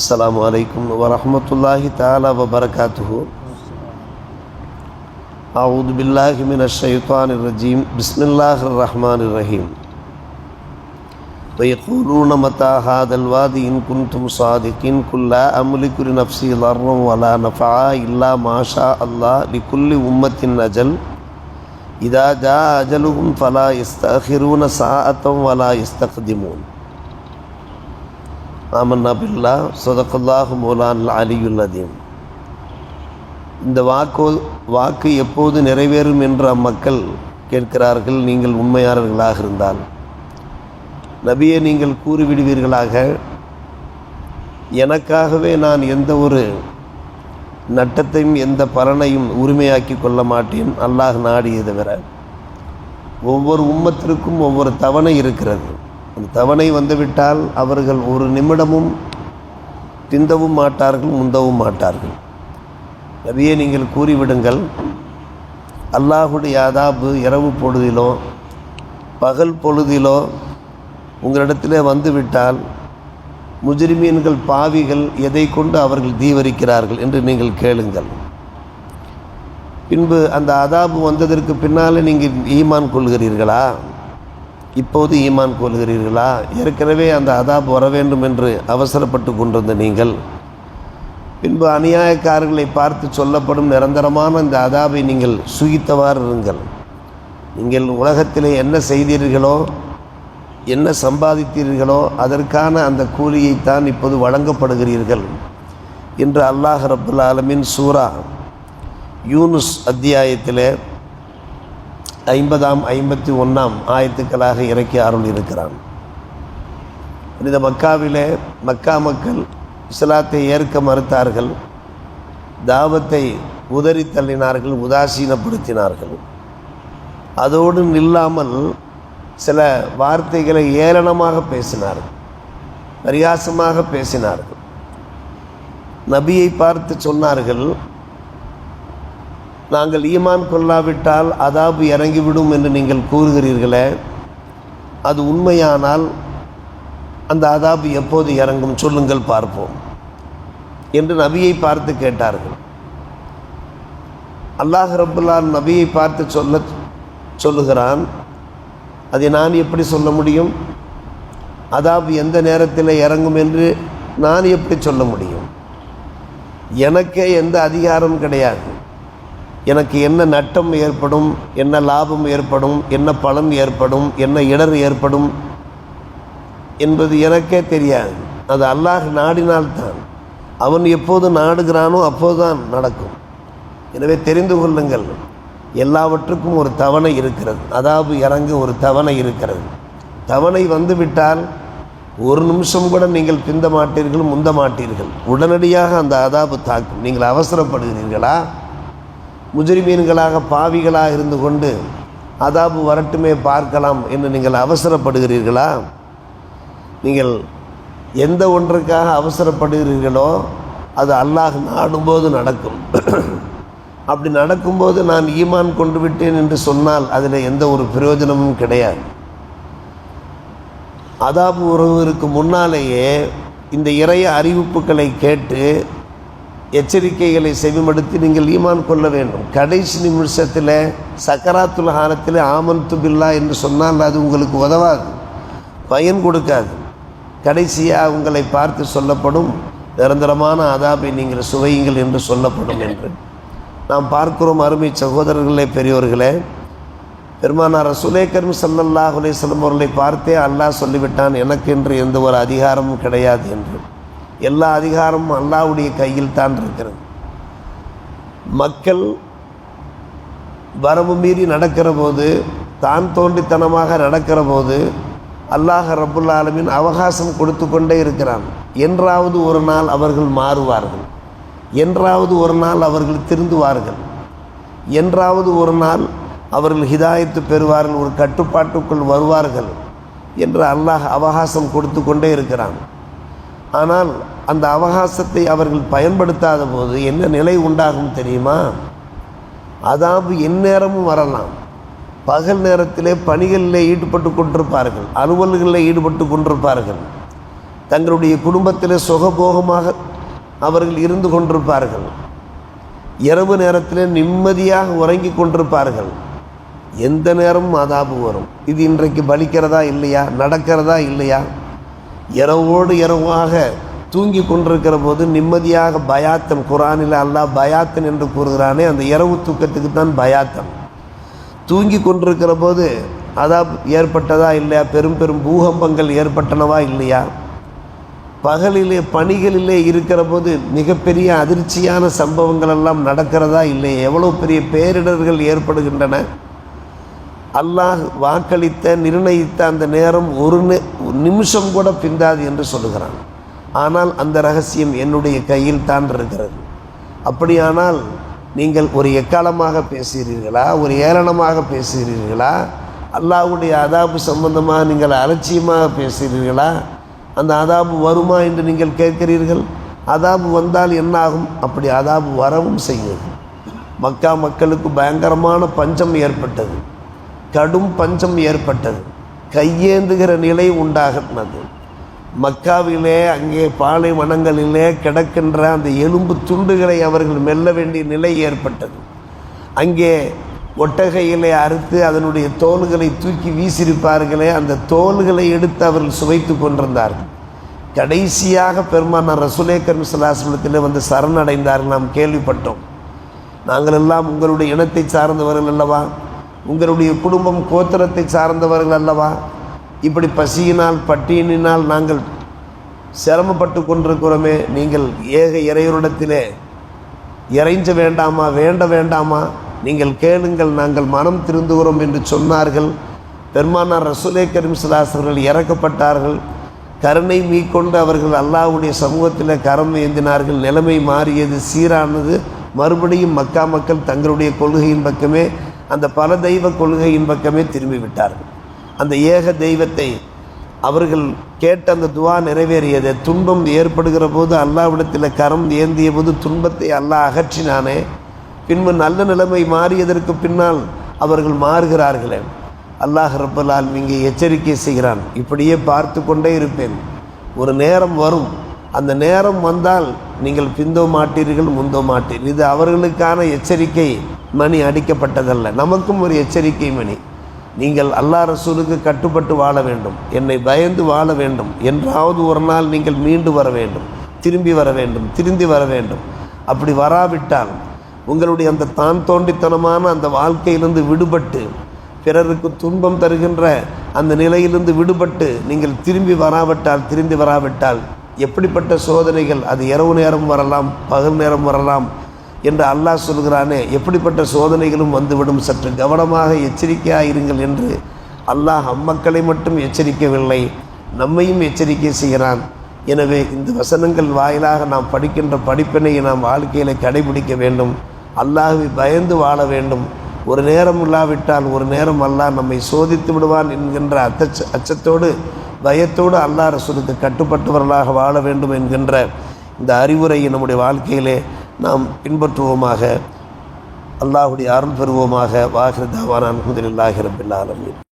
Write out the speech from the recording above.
அஸ்ஸலாமு அலைக்கும் வரஹ்மத்துல்லாஹி தஆலா வபரகாத்துஹு. அஊது பில்லாஹி மினஷ் ஷைத்தானிர் ரஜீம். பிஸ்மில்லாஹிர் ரஹ்மானிர் ரஹீம். வயகூலூன மதா ஹாதல் வாதி இன் குன்தும் ஸாதிகீன் குல் லா அம்லிகு லினஃப்ஸி ضرًّا வலா நஃபஅ இல்லா மா ஷா அல்லாஹ் லிகுல்லி உம்மத்தின் அஜல் இதா ஜா அஜலுஹும் ஃபலா யஸ்தஅখিরூன ஸாஅத்தன் வலா யஸ்தக்திமூன். ஆமன்னா பில்லாஹ் ஸதகல்லாஹு மௌலானல் அலியுல் அதீம். இந்த வாக்கு எப்போது நிறைவேறும் என்று அம்மக்கள் கேட்கிறார்கள். நீங்கள் உண்மையாளர்களாக இருந்தால் நபியே நீங்கள் கூறிவிடுவீர்களாக, எனக்காகவே நான் எந்த ஒரு நட்டத்தையும் எந்த பலனையும் உரிமையாக்கி கொள்ள மாட்டேன், அல்லாஹ் நாடியை தவிர. ஒவ்வொரு உம்மத்திற்கும் ஒவ்வொரு தவணை இருக்கிறது. அந்த தவணை வந்துவிட்டால் அவர்கள் ஒரு நிமிடமும் பிந்தவும் மாட்டார்கள், முந்தவும் மாட்டார்கள். நபியே நீங்கள் கூறிவிடுங்கள், அல்லாஹுடைய அதாபு இரவு பொழுதிலோ பகல் பொழுதிலோ உங்களிடத்திலே வந்துவிட்டால் முஜ்ரிமீன்கள் பாவிகள் எதை கொண்டு அவர்கள் தீவரிக்கிறார்கள் என்று நீங்கள் கேளுங்கள். பின்பு அந்த அதாபு வந்ததற்கு பின்னால் நீங்கள் ஈமான் கொள்கிறீர்களா? இப்போது ஈமான் கொள்கிறீர்களா? ஏற்கனவே அந்த அதாபு வர வேண்டும் என்று அவசரப்பட்டு கொண்டிருந்த நீங்கள் பின்பு அநியாயக்காரர்களை பார்த்து சொல்லப்படும் நிரந்தரமான இந்த அதாபை நீங்கள் சுகித்தவாறு இருங்கள். நீங்கள் உலகத்திலே என்ன செய்தீர்களோ, என்ன சம்பாதித்தீர்களோ அதற்கான அந்த கூலியைத்தான் இப்போது வழங்கப்படுகிறீர்கள் என்று அல்லாஹ் ரப்புல் ஆலமீன் சூரா யூனுஸ் அத்தியாயத்திலே 50, 51 ஆயத்துக்களாக இறக்கி அருள் இருக்கிறான். இந்த மக்காவிலே மக்கா மக்கள் இஸ்லாத்தை ஏற்க மறுத்தார்கள், தாவத்தை உதறி தள்ளினார்கள், உதாசீனப்படுத்தினார்கள். அதோடு நில்லாமல் சில வார்த்தைகளை ஏளனமாக பேசினார்கள், பரியாசமாக பேசினார்கள். நபியை பார்த்து சொன்னார்கள், நாங்கள் ஈமான் கொள்ளாவிட்டால் அதாபு இறங்கிவிடும் என்று நீங்கள் கூறுகிறீர்களே, அது உண்மையானால் அந்த அதாபு எப்போது இறங்கும் சொல்லுங்கள் பார்ப்போம் என்று நபியை பார்த்து கேட்டார்கள். அல்லாஹ் ரப்புல் ஆலமீன் நபியை பார்த்து சொல்லுகிறான், அதை நான் எப்படி சொல்ல முடியும்? அதாபு எந்த நேரத்தில் இறங்கும் என்று நான் எப்படி சொல்ல முடியும்? எனக்கே எந்த அதிகாரம் கிடையாது. எனக்கு என்ன நட்டம் ஏற்படும், என்ன லாபம் ஏற்படும், என்ன பலன் ஏற்படும், என்ன இடர் ஏற்படும் என்பது எனக்கே தெரியாது. அது அல்லாஹ் நாடினால்தான். அவன் எப்போது நாடுகிறானோ அப்போதுதான் நடக்கும். எனவே தெரிந்து கொள்ளுங்கள், எல்லாவற்றுக்கும் ஒரு தவணை இருக்கிறது. அதாபு இறங்க ஒரு தவணை இருக்கிறது. தவணை வந்துவிட்டால் ஒரு நிமிஷம் கூட நீங்கள் பிந்த மாட்டீர்கள், முந்த மாட்டீர்கள். உடனடியாக அந்த அதாபு தாக்கும். நீங்கள் அவசரப்படுகிறீர்களா? முஜ்ரிமீன்களாக பாவிகளாக இருந்து கொண்டு அதாபு வரட்டுமே பார்க்கலாம் என்று நீங்கள் அவசரப்படுகிறீர்களா? நீங்கள் எந்த ஒன்றுக்காக அவசரப்படுகிறீர்களோ அது அல்லாஹ் நாடும்போது நடக்கும். அப்படி நடக்கும்போது நான் ஈமான் கொண்டு விட்டேன் என்று சொன்னால் அதில் எந்த ஒரு பிரயோஜனமும் கிடையாது. அதாபு உறவுக்கு முன்னாலேயே இந்த இறைய அறிவிப்புகளை கேட்டு எச்சரிக்கைகளை செவிமடுத்து நீங்கள் ஈமான் கொள்ள வேண்டும். கடைசி நிமிஷத்தில் சக்கராத்துல் ஹாலத்தில் ஆமன்து பில்லாஹ் என்று சொன்னால் அது உங்களுக்கு உதவாது, பயன் கொடுக்காது. கடைசியாக உங்களை பார்த்து சொல்லப்படும், நிரந்தரமான அதாபை நீங்கள் சுவையுங்கள் என்று சொல்லப்படும் என்று நாம் பார்க்கிறோம். அருமை சகோதரர்களே, பெரியோர்களே, பெருமானார் ரசூலே கரீம் ஸல்லல்லாஹு அலைஹி வஸல்லம் அவர்களை பார்த்தே அல்லாஹ் சொல்லிவிட்டான், எனக்கென்று எந்த ஒரு அதிகாரமும் கிடையாது என்று. எல்லா அதிகாரமும் அல்லாஹ்வுடைய கையில் தான் இருக்கிறது. மக்கள் வரம்பு மீறி நடக்கிற போது, தான் தோன்றித்தனமாக நடக்கிற போது அல்லாஹ் ரப்புல் ஆலமீன் அவகாசம் கொடுத்து கொண்டே இருக்கிறான். என்றாவது ஒரு நாள் அவர்கள் மாறுவார்கள், என்றாவது ஒரு நாள் அவர்கள் திருந்துவார்கள், என்றாவது ஒரு நாள் அவர்கள் ஹிதாயத்து பெறுவார்கள், ஒரு கட்டுப்பாட்டுக்குள் வருவார்கள் என்று அல்லாஹ் அவகாசம் கொடுத்து கொண்டே இருக்கிறான். ஆனால் அந்த அவகாசத்தை அவர்கள் பயன்படுத்தாத போது என்ன நிலை உண்டாகும் தெரியுமா? அதாபு எந்நேரமும் வரலாம். பகல் நேரத்திலே பணிகளில் ஈடுபட்டு கொண்டிருப்பார்கள், அலுவல்களில் ஈடுபட்டு கொண்டிருப்பார்கள். தங்களுடைய குடும்பத்தில் சுகபோகமாக அவர்கள் இருந்து கொண்டிருப்பார்கள். இரவு நேரத்தில் நிம்மதியாக உறங்கி கொண்டிருப்பார்கள். எந்த நேரமும் அதாபு வரும். இது இன்றைக்கு பலிக்கிறதா இல்லையா, நடக்கிறதா இல்லையா? இரவோடு இரவாக தூங்கி கொண்டிருக்கிற போது நிம்மதியாக பயாத்தன், குரானில் அல்லாஹ் பயாத்தன் என்று கூறுகிறானே, அந்த இரவு தூக்கத்துக்கு தான் பயாத்தன். தூங்கி கொண்டிருக்கிற போது அதாப் ஏற்பட்டதா இல்லையா? பெரும் பெரும் பூகம்பங்கள் ஏற்பட்டனவா இல்லையா? பகலிலே பணிகளிலே இருக்கிற போது மிகப்பெரிய அதிர்ச்சியான சம்பவங்கள் எல்லாம் நடக்கிறதா இல்லையா? எவ்வளோ பெரிய பேரிடர்கள் ஏற்படுகின்றன. அல்லாஹ் வாக்களித்த நிர்ணயித்த அந்த நேரம் ஒரு நிமிஷம் கூட பிந்தாது என்று சொல்லுகிறான். ஆனால் அந்த ரகசியம் என்னுடைய கையில் தான் இருக்கிறது. அப்படியானால் நீங்கள் ஒரு எக்காலமாக பேசுகிறீர்களா, ஒரு ஏளனமாக பேசுகிறீர்களா, அல்லாஹ்வுடைய அதாபு சம்பந்தமாக நீங்கள் அலட்சியமாக பேசுகிறீர்களா? அந்த அதாபு வருமா என்று நீங்கள் கேட்கிறீர்கள். அதாபு வந்தால் என்னாகும்? அப்படி அதாபு வரவும் செய்யும். மக்கா மக்களுக்கு பயங்கரமான பஞ்சம் ஏற்பட்டது, கடும் பஞ்சம் ஏற்பட்டது, கையேந்துகிற நிலை உண்டாகினது. மக்காவிலே அங்கே பாலைவனங்களிலே கிடக்கின்ற அந்த எலும்பு துண்டுகளை அவர்கள் மெல்ல வேண்டிய நிலை ஏற்பட்டது. அங்கே ஒட்டகையிலே அறுத்து அதனுடைய தோல்களை தூக்கி வீசியிருப்பார்களே, அந்த தோல்களை எடுத்து அவர்கள் சுவைத்து கொண்டிருந்தார்கள். கடைசியாக பெருமானார் ரசூலே கரீம் ஸல்லல்லாஹு அலைஹி வஸல்லத்திலே வந்து சரணடைந்தார்கள். நாம் கேள்விப்பட்டோம். நாங்கள் எல்லாம் உங்களுடைய இனத்தை சார்ந்தவர்கள் அல்லவா, உங்களுடைய குடும்பம் கோத்திரத்தை சார்ந்தவர்கள் அல்லவா, இப்படி பசியினால் பட்டியினால் நாங்கள் சிரமப்பட்டு கொண்டிருக்கிறோமே, நீங்கள் ஏக இறைவனிடத்திலே இறைஞ்ச வேண்டாமா, வேண்ட வேண்டாமா, நீங்கள் கேளுங்கள், நாங்கள் மனம் திருந்துகிறோம் என்று சொன்னார்கள். பெருமானார் ரசூலே கரீம் ஸல்லல்லாஹு அலைஹி வஸல்லம் இறக்கப்பட்டார்கள். கருணை மீக்கொண்டு அவர்கள் அல்லாஹ்வுடைய சமூகத்தில் கரம் ஏந்தினார்கள். நிலைமை மாறியது, சீரானது. மறுபடியும் மக்கா மக்கள் தங்களுடைய கொள்கையின் பக்கமே, அந்த பல தெய்வ கொள்கையின் பக்கமே திரும்பி விட்டார்கள். அந்த ஏக தெய்வத்தை அவர்கள் கேட்ட அந்த துவா நிறைவேறியது. துன்பம் ஏற்படுகிற போது அல்லாஹ்விடத்தில் கரம் ஏந்திய போது துன்பத்தை அல்லாஹ் அகற்றினானே, பின்பு நல்ல நிலைமை மாறியதற்கு பின்னால் அவர்கள் மாறுகிறார்களே. அல்லாஹ் ரப்பல் ஆலமீன் இங்கே எச்சரிக்கை செய்கிறான், இப்படியே பார்த்து கொண்டே இருப்பேன், ஒரு நேரம் வரும், அந்த நேரம் வந்தால் நீங்கள் பிந்தோ மாட்டீர்கள், முந்தோ மாட்டீர்கள். இது அவர்களுக்கான எச்சரிக்கை மணி அடிக்கப்பட்டதல்ல, நமக்கும் ஒரு எச்சரிக்கை மணி. நீங்கள் அல்லாஹ் ரசூலுக்கு கட்டுப்பட்டு வாழ வேண்டும், என்னை பயந்து வாழ வேண்டும். என்றாவது ஒரு நாள் நீங்கள் மீண்டு வர வேண்டும், திரும்பி வர வேண்டும், திருந்தி வர வேண்டும். அப்படி வராவிட்டால் உங்களுடைய அந்த தான் தோண்டித்தனமான அந்த வாழ்க்கையிலிருந்து விடுபட்டு, பிறருக்கு துன்பம் தருகின்ற அந்த நிலையிலிருந்து விடுபட்டு நீங்கள் திரும்பி வராவிட்டால் எப்படிப்பட்ட சோதனைகள், அது இரவு நேரம் வரலாம், பகல் நேரம் வரலாம் என்று அல்லாஹ் சொல்கிறானே, எப்படிப்பட்ட சோதனைகளும் வந்துவிடும். சற்று கவனமாக எச்சரிக்கையாக இருங்கள் என்று அல்லாஹ் அம்மக்களை மட்டும் எச்சரிக்கவில்லை, நம்மையும் எச்சரிக்கை செய்கிறான். எனவே இந்த வசனங்கள் வாயிலாக நாம் படிக்கின்ற படிப்பினை நாம் வாழ்க்கையில் கடைபிடிக்க வேண்டும். அல்லாஹ்வை பயந்து வாழ வேண்டும். ஒரு நேரம் இல்லாவிட்டால் ஒரு நேரம் அல்லாஹ் நம்மை சோதித்து விடுவான் என்கின்ற அச்சத்தோடு பயத்தோடு அல்லாஹ் ரசூலுக்கு கட்டுப்பட்டவர்களாக வாழ வேண்டும் என்கின்ற இந்த அறிவுரையை நம்முடைய வாழ்க்கையிலே நாம் பின்பற்றுவோமாக. அல்லாஹ்வுடைய அருள் பெறுவோமாக. வாஹிர் தாவானா அல்ஹம்துலில்லாஹி ரப்பில் ஆலமீன்.